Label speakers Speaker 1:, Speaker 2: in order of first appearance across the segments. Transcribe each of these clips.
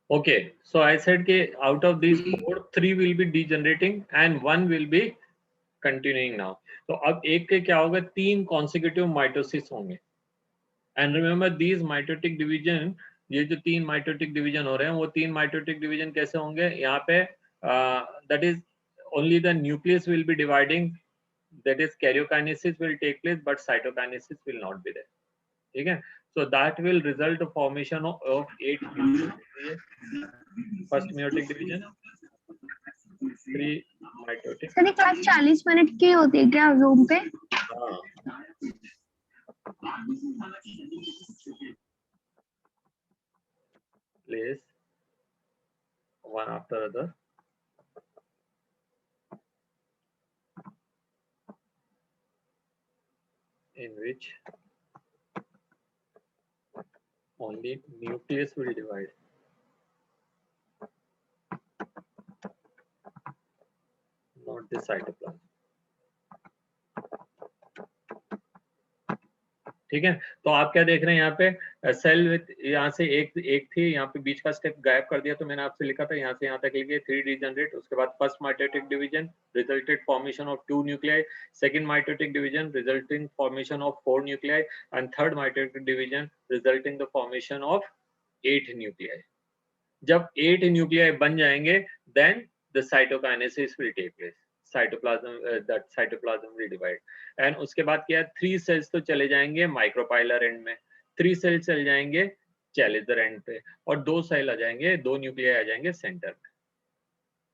Speaker 1: Okay, so I said कि out of these four, three will be degenerating and one will be continuing now. तो अब एक के क्या होगा, तीन consecutive mitosis होंगे. And remember these mitotic division, ये जो तीन mitotic division हो रहे हैं, वो तीन mitotic division कैसे होंगे? यहाँ पे that is only the nucleus will be dividing, that is karyokinesis will take place, but cytokinesis will not be there. ठीक है? So that will result to formation of 8 nucleus. First meiotic division, 3 mitotic.
Speaker 2: Sir ये class 40 minute की होती है क्या zoom पे?
Speaker 1: हाँ. Place one after other. In which only nucleus will divide. Not the cytoplasm. ठीक है, तो आप क्या देख रहे हैं यहाँ पे सेल विथ, यहाँ से एक थी, यहाँ पे बीच का स्टेप गायब कर दिया, तो मैंने आपसे लिखा था यहाँ से यहाँ तक लिखिए 3 डिजनरेट. उसके बाद first mitotic division resulted formation of 2 nuclei, second mitotic division resulting formation of 4 nuclei and third mitotic division resulting the formation of 8 nuclei. जब 8 न्यूक्लियाई बन जाएंगे then the cytokinesis will take place, cytoplasm will divide. And उसके बाद क्या है, 3 sales तो चले जाएंगे माइक्रोपाइलर एंड में, 3 सेल्स चले जाएंगे चैलिजर एंड पे, और 2 सेल आ जाएंगे, 2 न्यूक्लियाई आ जाएंगे सेंटर में.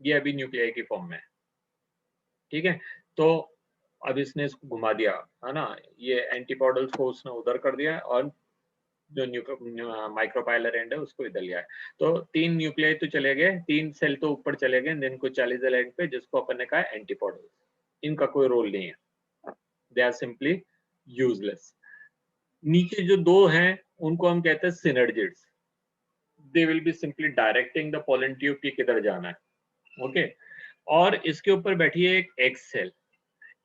Speaker 1: ये अभी न्यूक्लियाई की फॉर्म में है. ठीक है, तो अब इसने इसको घुमा दिया है ना, ये एंटीपोडल्स को उसने उधर कर दिया और जो माइक्रोपाइलर एंड है उसको इधर लिया है. तो 3 न्यूक्लियाई तो चले गए, 3 सेल तो ऊपर चले गए, देन कुछ चैलिजर एंड पे जिसको अपन ने कहा एंटीपोडल्स. इनका कोई रोल नहीं है, दे आर सिंपली यूजलेस. नीचे जो दो हैं उनको हम कहते हैं synergids. They will be simply directing the pollen tube की किधर जाना है. ओके, और इसके ऊपर बैठी है एक egg cell.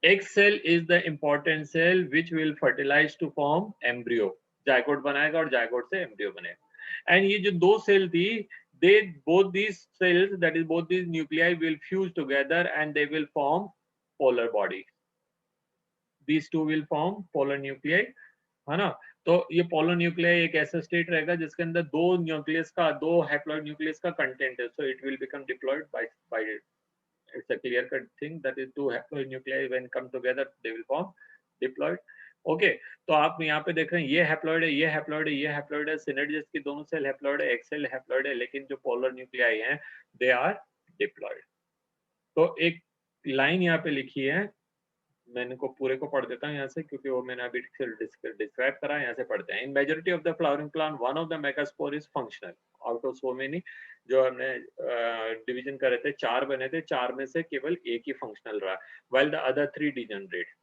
Speaker 1: Egg cell is the important cell which will fertilize to form embryo. Zygote बनाएगा और जायगोट से एम्ब्रियो बनेगा. एंड ये जो दो सेल थी, they both these cells, that is both these nuclei will fuse together and they will form polar body. These two will form polar nuclei, है ना. तो ये पोलर न्यूक्लियाई एक ऐसा स्टेट रहेगा जिसके अंदर दो न्यूक्लियस का, दो हैप्लॉइड न्यूक्लियस का कंटेंट है. So it will become diploid by it's a clear cut thing, that is two haploid nuclei when come together they will form diploid. Okay, तो आप यहाँ पे देख रहे हैं ये हैप्लॉइड है, ये हैप्लॉइड है, ये हैप्लॉइड है. सिनर्जिस की दोनों सेल हैप्लॉइड है, एक सेल हैप्लॉइड है, लेकिन जो पोलर न्यूक्लियाई हैं दे आर डिप्लॉइड. तो एक लाइन यहाँ पे लिखी है, मैंने को पूरे को पढ़ देता हूँ यहाँ से, क्योंकि वो मैंने अभी डिस्क्राइब करा. यहाँ से पढ़ते हैं. इन majority of the flowering plant one of the megaspore is functional. Out of so many, जो हमने डिवीजन करे थे, 4 बने थे, 4 में से केवल एक ही फंक्शनल रहा, while the other 3 degenerate.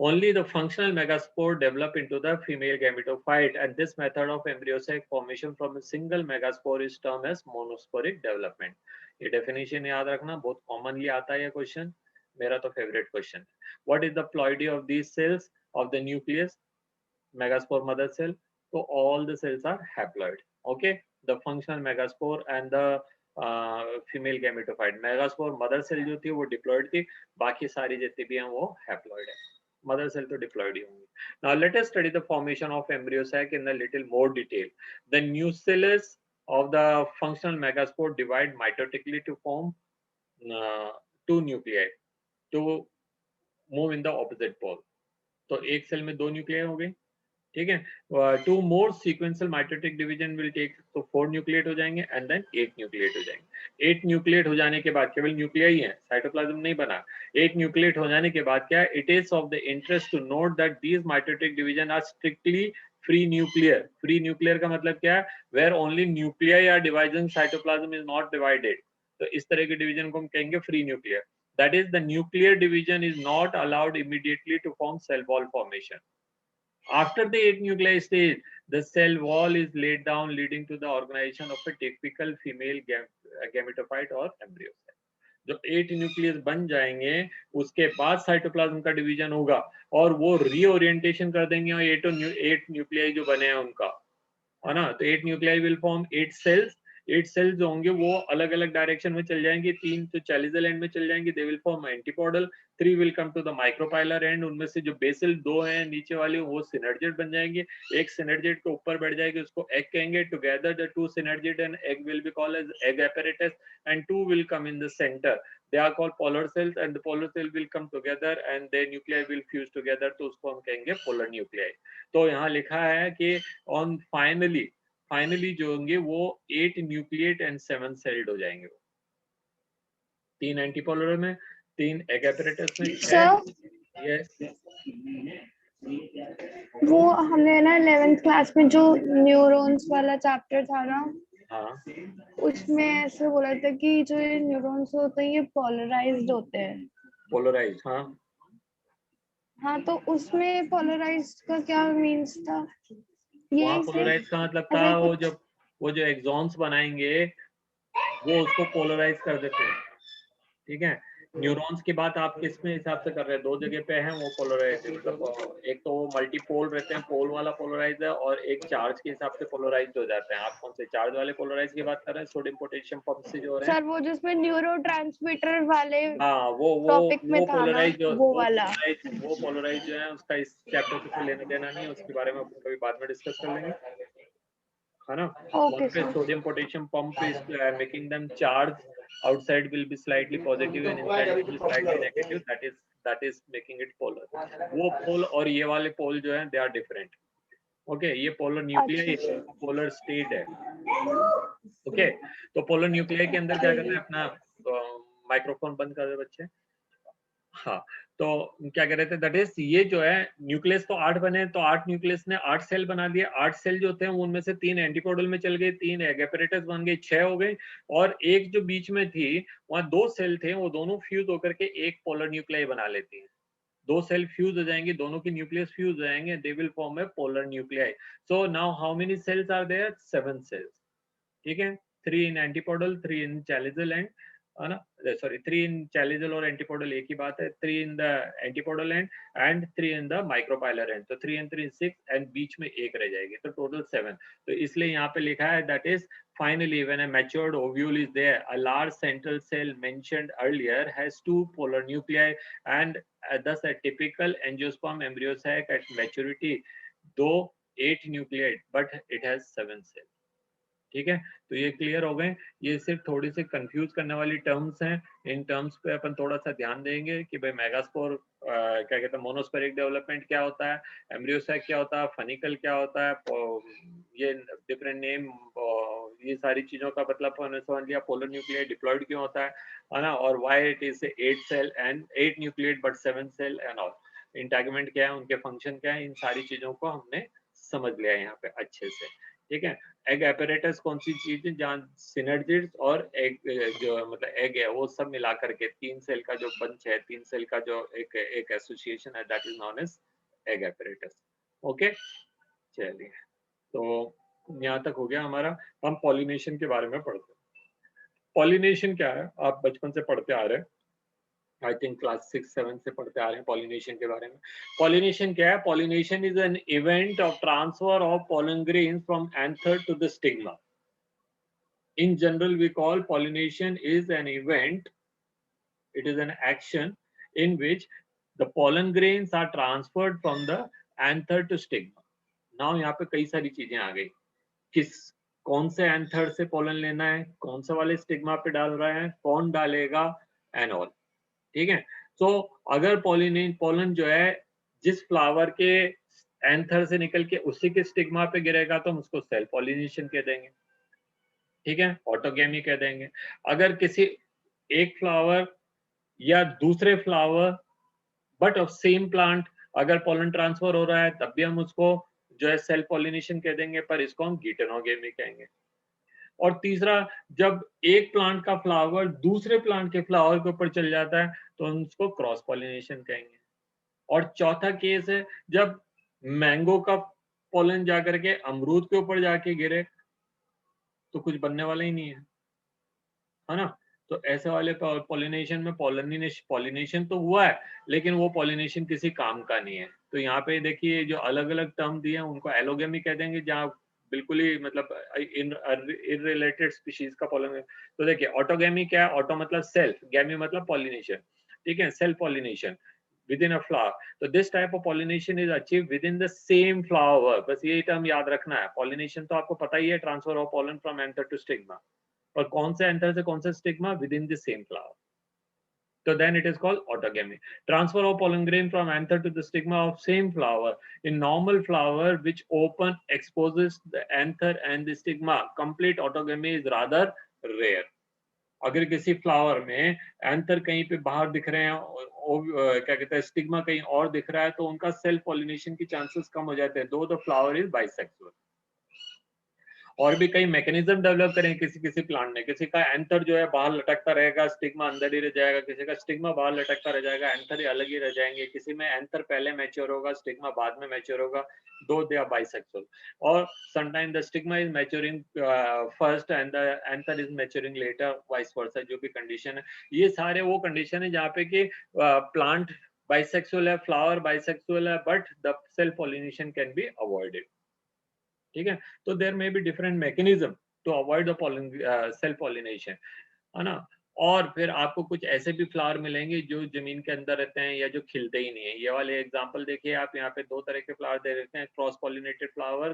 Speaker 1: Only the functional megaspore develop into the female gametophyte, and this method of embryosac formation from a single megaspore is termed as monosporic development. ये definition याद रखना, बहुत commonly आता है ये question, मेरा तो favorite question. What is the ploidy of these cells of the nucleus, megaspore mother cell? So all the cells are haploid. Okay, the functional megaspore and the female gametophyte. megaspore mother cell जो थी वो diploid थी, बाकी सारी जितनी भी हैं वो haploid है. Mother cell तो diploid ही होंगी. Now let us study the formation of embryo sac in a little more detail. The nucellus of the functional megaspore divide mitotically to form 2 nuclei to move in the opposite pole. तो एक cell में 2 nuclei हो गई. ठीक है, 2 more sequential mitotic division will take, तो 4 nucleate हो जाएंगे एंड देन 8 न्यूक्लिएट हो जाएंगे. 8 न्यूक्लिएट हो जाने के बाद केवल न्यूक्लियाई है, साइटोप्लाज्म नहीं बना. 8 न्यूक्लिएट हो जाने के बाद क्या, it is of the interest to note that these mitotic division are strictly free nuclear. Free nuclear का मतलब क्या है, where only nuclei are dividing, cytoplasm is not divided. तो इस तरह के डिवीजन को हम कहेंगे free nuclear. That is, the nuclear division is not allowed immediately to form cell wall formation. After the 8 nuclei stage, the cell wall is laid down, leading to the organization of a typical female gametophyte or embryo cell. जब 8 nucleus बन जाएंगे उसके बाद cytoplasm का division होगा और वो reorientation कर देंगे और 8 न्यूक्लियाई जो बने हैं उनका, है ना. तो 8 nuclei will form 8 cells 8 cells जो होंगे वो अलग अलग डायरेक्शन में चल जाएंगे, 3 तो चैलिजल एंड में चल जाएंगे, they will form antipodal, 3 will come to the micropylar end, उनमें से जो बेसल 2 हैं नीचे वाले वो सिनर्जिड बन जाएंगे, एक सिनर्जिड के ऊपर बैठ जाएगी उसको एग कहेंगे, together the 2 synergid and egg will be called as egg apparatus and 2 will come in the center, they are called polar cells and the polar cell will come together and their nuclei will fuse together, तो उसको हम कहेंगे polar nuclei। तो यहाँ लिखा है कि on finally जो होंगे वो 8 न्यूक्लिएट एंड 7 सेल्ड हो जाएंगे, 3 एंटीपोलर में, 3 एग apparatus में,
Speaker 2: सर
Speaker 1: यस
Speaker 2: वो हमने ना 11th क्लास में जो न्यूरॉन्स वाला चैप्टर था ना,
Speaker 1: हाँ
Speaker 2: उसमें ऐसे बोला था कि जो ये न्यूरॉन्स होते हैं ये पोलराइज्ड होते हैं।
Speaker 1: पोलराइज, हाँ
Speaker 2: हाँ, तो उसमें पोलराइज्ड का क्या मीन्स था?
Speaker 1: वहाँ
Speaker 2: यही से
Speaker 1: पोलराइज का मतलब था
Speaker 2: ऐसे
Speaker 1: वो
Speaker 2: कुछ।
Speaker 1: जब वो जो एक्सॉन्स बनाएंगे वो उसको पोलराइज कर देते हैं, ठीक है। न्यूरॉन्स की बात आप किस में हिसाब से कर रहे हैं, दो जगह पे हैं वो पोलराइज, मतलब एक तो वो मल्टीपोल रहते हैं, पोल वाला पोलराइज है, और एक चार्ज के हिसाब से पोलराइज हो जाते हैं। आप कौन से चार्ज वाले पोलराइज की बात कर रहे हैं, सोडियम पोटेशियम पंप से जो हो रहे हैं?
Speaker 2: सर वो जिसमें न्यूरोट्रांसमीटर वाले
Speaker 1: हाँ
Speaker 2: टॉपिक में था ना, वो वाला।
Speaker 1: वो पोलराइज जो है उसका इस चैप्टर से कोई लेना देना नहीं है, उसके बारे में अपन कभी बाद में डिस्कस कर लेंगे, है ना।
Speaker 2: ओके
Speaker 1: वहाँ पे
Speaker 2: sir.
Speaker 1: Sodium potassium pump is making them charge, outside will be slightly positive and inside will be slightly negative, that is making it polar। वो पोल और ये वाले पोल जो है they are different, ओके ये पोलर न्यूक्लियाई
Speaker 2: अच्छा
Speaker 1: पोलर स्टेट है, okay. तो पोलर न्यूक्लियाई के अंदर क्या करते हैं, अपना माइक्रोफोन बंद कर दे बच्चे, हाँ। तो क्या कह रहे थे, दैट इज ये जो है न्यूक्लियस तो 8 बने, तो 8 न्यूक्लियस ने 8 सेल बना दिए, 8 सेल जो थे उनमें से 3 एंटीपोडल में चल गए, 3 एग apparatus बन गए, 6 हो गए, और एक जो बीच में थी वहां 2 सेल थे, वो दोनों फ्यूज होकर के एक पोलर न्यूक्लियाई बना लेती हैं, 2 सेल फ्यूज हो जाएंगे, दोनों की न्यूक्लियस फ्यूज हो जाएंगे, they will form a polar nuclei. So now how many cells are there, 7 cells, ठीक है। 3 इन एंटीपोडल, 3 इन चैलिजल एंड, है ना, सॉरी 3 इन चैलिजल और एंटीपोडल एक ही बात है, 3 in the antipodal end 3 in the micropylar and, तो 3 एंड 3 6 एंड बीच में एक रह जाएगी, तो टोटल 7। तो इसलिए यहाँ पे लिखा है that is finally when a matured ovule is there, a large central cell mentioned earlier has 2 polar nuclei and thus a typical angiosperm embryo sac at maturity, though 8 nuclei but it has 7 cells, ठीक है। तो ये clear हो गए, ये सिर्फ थोड़ी सी confuse करने वाली टर्म्स हैं, इन टर्म्स पे अपन थोड़ा सा ध्यान देंगे कि भाई मेगास्पोर क्या कहते हैं, मोनोस्पेरिक डेवलपमेंट क्या होता है, एम्ब्रियोसैक क्या होता है, फनिकल क्या होता है, ये डिफरेंट नेम, ये सारी चीजों का मतलब समझ लिया, पोलर न्यूक्लियाई डिप्लॉयड क्यों होता है ना, और why it is 8 cell and 8 nucleate but 7 cell and all, integument क्या है, उनके फंक्शन क्या है, इन सारी चीजों को हमने समझ लिया यहाँ पे अच्छे से, ठीक है। एग apparatus कौन सी चीज है, जहाँ सिनर्जिड्स और एग जो मतलब एग है वो सब मिला करके 3 सेल का जो बंच है, 3 सेल का जो एक एसोसिएशन है, that is known as egg apparatus, okay. चलिए, तो यहाँ तक हो गया हमारा, हम पॉलिनेशन के बारे में पढ़ते हैं। पॉलिनेशन क्या है, आप बचपन से पढ़ते आ रहे हैं, आई थिंक क्लास 6-7 से पढ़ते आ रहे हैं पॉलिनेशन के बारे में। पॉलिनेशन क्या है, pollination is an event of transfer of pollen grains from anther to the stigma। In general we call pollination is an event, it is an action in which the pollen grains are transferred from the anther to stigma। now यहाँ पे कई सारी चीजें आ गई, किस कौन से anther से पोलन लेना है, कौन से वाले स्टिग्मा पे डाल रहा है, कौन डालेगा एंड ऑल, ठीक है। तो अगर पोलन जो है जिस फ्लावर के एंथर से निकल के उसी के स्टिग्मा पे गिरेगा तो हम उसको सेल्फ पॉलिनेशन कह देंगे, ठीक है, ऑटोगेमी कह देंगे। अगर किसी एक फ्लावर या दूसरे flower but of same plant अगर पोलन ट्रांसफर हो रहा है तब भी हम उसको जो है सेल्फ पॉलिनेशन कह देंगे, पर इसको हम गिटेनोगेमी कहेंगे। और तीसरा, जब एक प्लांट का फ्लावर दूसरे प्लांट के फ्लावर के ऊपर चल जाता है तो हम उसको क्रॉस पॉलिनेशन कहेंगे। और चौथा केस है जब मैंगो का पोलन जाकर के अमरूद के ऊपर जाके गिरे तो कुछ बनने वाला ही नहीं है ना। तो ऐसे वाले पॉलिनेशन में पॉलिनेशन तो हुआ है लेकिन वो पॉलिनेशन किसी काम का नहीं है। तो यहाँ पे देखिए जो अलग अलग टर्म दिए हैं उनको एलोगेमी कह देंगे, जहाँ बिल्कुल ही मतलब इनरिलेटेड स्पीशीज का पॉलन। तो देखिए ऑटोगैमी क्या है, ऑटो मतलब सेल्फ, गैमी मतलब पॉलिनेशन, ठीक है, self pollination within a flower. तो this type of pollination is achieve within the same flower, बस ये टर्म याद रखना है। पॉलिनेशन तो आपको पता ही है, transfer of pollen from anther to stigma, और कौन से एंथर से कौन से stigma, within the same flower. So then it is called autogamy. Transfer of pollen grain from anther to the stigma of same flower. In normal flower which open exposes the anther and the stigma, complete autogamy is rather rare. अगर किसी flower में anther कहीं पे बाहर दिख रहे हैं और क्या कहते हैं स्टिग्मा कहीं और दिख रहा है, तो उनका सेल्फ पॉलिनेशन की चांसेस कम हो जाते हैं, दो द फ्लावर इज बाइसेक्सुअल। और भी कई मैकेनिज्म डेवलप करें किसी किसी प्लांट ने, किसी का एंथर जो है बाहर लटकता रहेगा, स्टिग्मा अंदर ही रह जाएगा, किसी का स्टिग्मा बाहर लटकता रह जाएगा, एंथर ही अलग ही रह जाएंगे, किसी में एंथर पहले मैच्योर होगा, स्टिग्मा बाद में मैच्योर होगा, दो दे आर बाइसेक्सुअल। और sometime the stigma is maturing first and the anther is maturing later, vice versa, जो भी कंडीशन है। ये सारे वो कंडीशन है जहाँ पे कि प्लांट बाइसेक्सुअल है, फ्लावर बाइसेक्सुअल है, but the self pollination can be avoided, ठीक है। तो there may be different mechanism to avoid the self pollination, है ना। और फिर आपको कुछ ऐसे भी फ्लावर मिलेंगे जो जमीन के अंदर रहते हैं या जो खिलते ही नहीं है। ये वाले एग्जांपल देखिए आप, यहाँ पे दो तरह के फ्लावर दे रखे हैं, क्रॉस पॉलिनेटेड फ्लावर,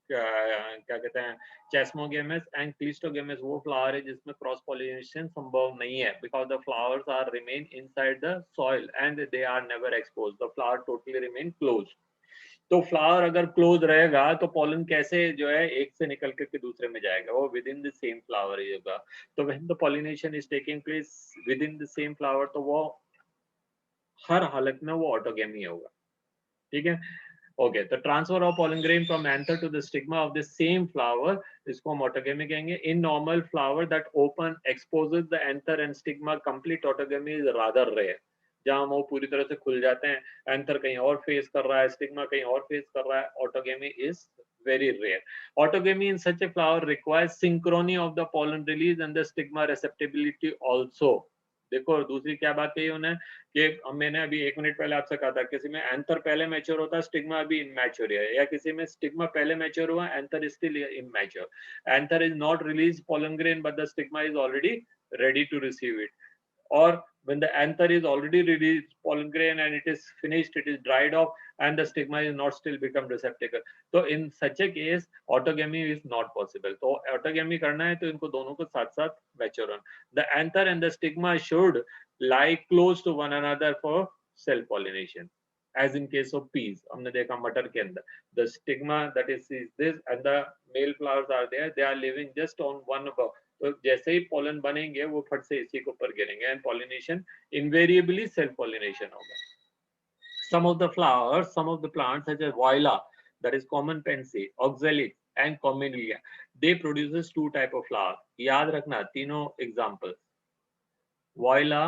Speaker 1: क्या कहते हैं, चेस्मोगेमस एंड क्लिस्टोगेमस। वो फ्लावर है जिसमें क्रॉस पॉलिनेशन संभव नहीं है, because the flowers are remain inside the soil and they are never exposed, the flower totally remain close. तो फ्लावर अगर क्लोज रहेगा तो पॉलन कैसे जो है एक से निकल करके दूसरे में जाएगा, वो within the same flower ही होगा। तो when the pollination is taking place within the same flower, तो वो हर हालत में वो ऑटोगेमी होगा, ठीक है। ओके, तो transfer of pollen grain from anther to the stigma of the same flower, इसको हम ऑटोगेमी कहेंगे। In normal flower that open exposes the anther and stigma, complete autogamy is rather rare. जहां वो पूरी तरह से खुल जाते हैं, एंथर कहीं और फेस कर रहा है, स्टिग्मा कहीं और फेस कर रहा है, autogamy is very rare. Autogamy in such a flower requires synchrony of the pollen release and the stigma receptibility also. देखो दूसरी क्या बात कही उन्हें कि मैंने अभी 1 मिनट पहले आपसे कहा था, किसी में एंथर पहले मैच्योर होता है, स्टिग्मा अभी इमैच्योर है, या किसी में स्टिग्मा पहले मैच्योर हुआ, anther is still immature. Anther is not release pollen grain but the stigma is already ready to receive it. Or when the anther is already released pollen grain and it is finished, it is dried off and the stigma is not still become receptacle. So in such a case autogamy is not possible. तो autogamy करना है तो इनको दोनों को साथ साथ mature होना। The anther and the stigma should lie close to one another for self pollination, as in case of peas, हमने देखा मटर के अंदर, the stigma that is this and the male flowers are there, they are living just on one above। तो जैसे ही pollen बनेंगे वो फट से इसी के ऊपर गिरेंगे and pollination invariably self pollination होगा। Some of the flowers, some of the plants such as Viola, that is common pansy, oxalis and commelia, they produces two type of flower। याद रखना तीनों example, Viola,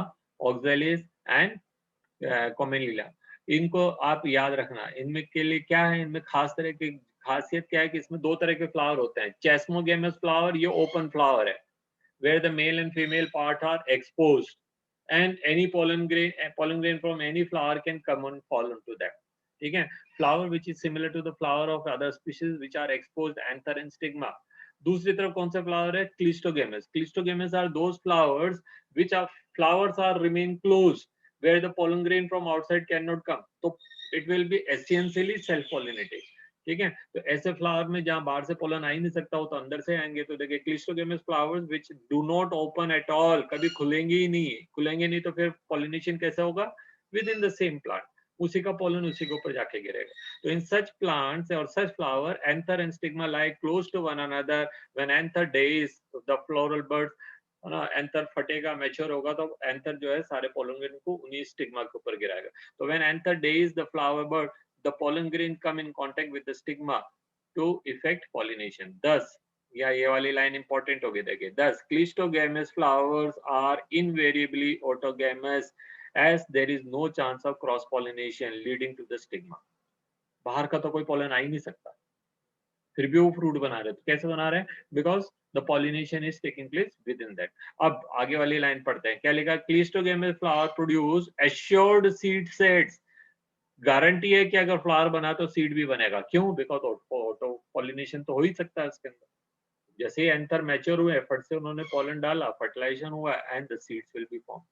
Speaker 1: oxalis and commelia, इनको आप याद रखना। इनमें के लिए क्या है, इनमें खास तरह की खासियत क्या है कि इसमें दो तरह के फ्लावर होते हैं। चेस्मोगेमस फ्लावर ये ओपन फ्लावर है, where the male and female part are exposed and any pollen grain from any flower can come and fall into that, ठीक है। flower which is similar to the flower of other species which are exposed anther and stigma। दूसरी तरफ कौन सा flower है, cleistogamous. Cleistogamous are those flowers which are flowers are remain closed where the pollen grain from outside cannot come, तो it will be essentially self pollinating, ठीक है। तो ऐसे फ्लावर में जहां बाहर से पोलन आ ही नहीं सकता हो तो अंदर से आएंगे। तो देखिए cleistogamous flowers which do not open at all, कभी खुलेंगे ही नहीं, खुलेंगे नहीं तो फिर पॉलिनेशन कैसे होगा, with in the same plant, उसी का पोलन उसी के ऊपर जाके गिरेगा। तो इन सच प्लांट्स और such flower anther and stigma lie close to one another. When anther days the floral buds, anther फटेगा, मैच्योर होगा तो एंथर जो है सारे पोलन ग्रेन को उन्हीं स्टिग्मा के ऊपर गिराएगा। तो when anther days the flower bird, the pollen grain come in contact with the stigma to effect pollination। Thus, या ये वाली लाइन इंपॉर्टेंट होगी, देखिए thus clistogamous flowers are invariably autogamous as there is no chance of cross pollination leading to the stigma। बाहर का तो कोई pollen आ ही नहीं सकता, फिर भी वो फ्रूट बना रहे, तो कैसे बना रहे हैं, because the pollination is taking place with in that. अब आगे वाली लाइन पढ़ते हैं, क्या लिखा, cleistogamous flower produce assured seed sets. Guarantee है कि अगर फ्लावर बना तो सीड भी बनेगा, क्यों, बिकॉज पॉलिनेशन तो हो ही सकता है इसके अंदर। जैसे ही एंथर मैच्योर हुए, फट से उन्होंने पॉलन डाला, फर्टिलाइजेशन हुआ and the seeds will be form.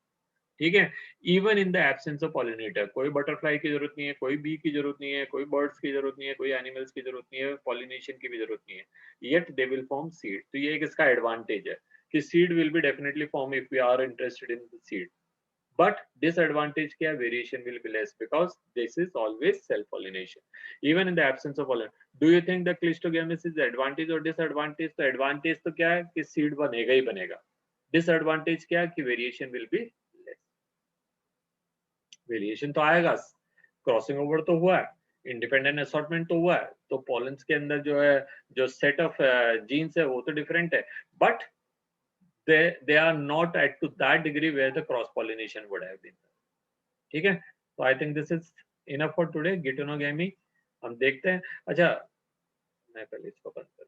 Speaker 1: ठीक है, even in the absence of pollinator, कोई बटरफ्लाई की जरूरत नहीं है, कोई बी की जरूरत नहीं है, कोई बर्ड्स की जरूरत नहीं है, कोई एनिमल्स की जरूरत नहीं है, पॉलिनेशन की भी जरूरत नहीं है, yet they will form seed. तो ये एक इसका एडवांटेज है कि seed will be definitely form if we are interested in the seed. But disadvantage क्या है, variation will be less because this is always self pollination even in the absence of pollen. Do you think the Cleistogamous is advantage or disadvantage? तो advantage तो क्या है कि seed बनेगा ही बनेगा, disadvantage क्या है कि variation will be less। variation तो आएगा, क्रॉसिंग ओवर तो हुआ है, इंडिपेंडेंट असॉर्टमेंट तो हुआ है, तो पॉलेंस के अंदर जो है जो सेट ऑफ जीन्स है वो तो डिफरेंट है, but they are not at to that degree where the cross pollination would have been। ठीक है, तो I think this is enough for today geitonogamy. हम देखते हैं। अच्छा, मैं पहले इसको बंद कर